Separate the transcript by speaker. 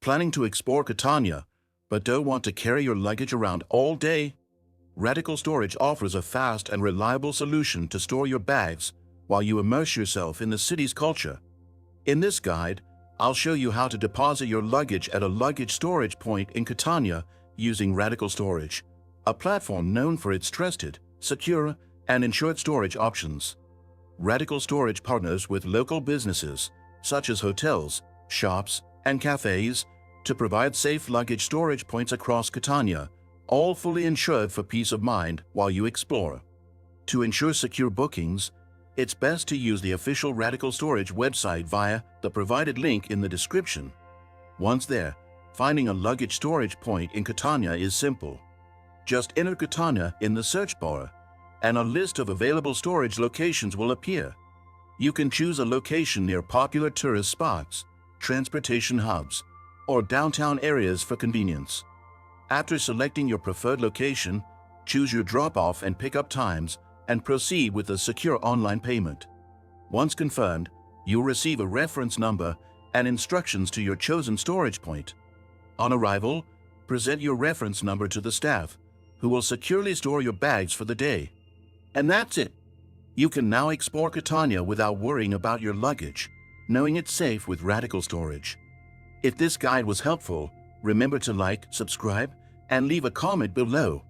Speaker 1: Planning to explore Catania, but don't want to carry your luggage around all day? Radical Storage offers a fast and reliable solution to store your bags while you immerse yourself in the city's culture. In this guide, I'll show you how to deposit your luggage at a luggage storage point in Catania using Radical Storage, a platform known for its trusted, secure, and insured storage options. Radical Storage partners with local businesses, such as hotels, shops, and cafes, to provide safe luggage storage points across Catania, all fully insured for peace of mind while you explore. To ensure secure bookings, it's best to use the official Radical Storage website via the provided link in the description. Once there, finding a luggage storage point in Catania is simple. Just enter Catania in the search bar, and a list of available storage locations will appear. You can choose a location near popular tourist spots, transportation hubs, or downtown areas for convenience. After selecting your preferred location, choose your drop-off and pick-up times and proceed with a secure online payment. Once confirmed, you'll receive a reference number and instructions to your chosen storage point. On arrival, present your reference number to the staff, who will securely store your bags for the day. And that's it! You can now explore Catania without worrying about your luggage, knowing it's safe with Radical Storage. If this guide was helpful, remember to like, subscribe, and leave a comment below.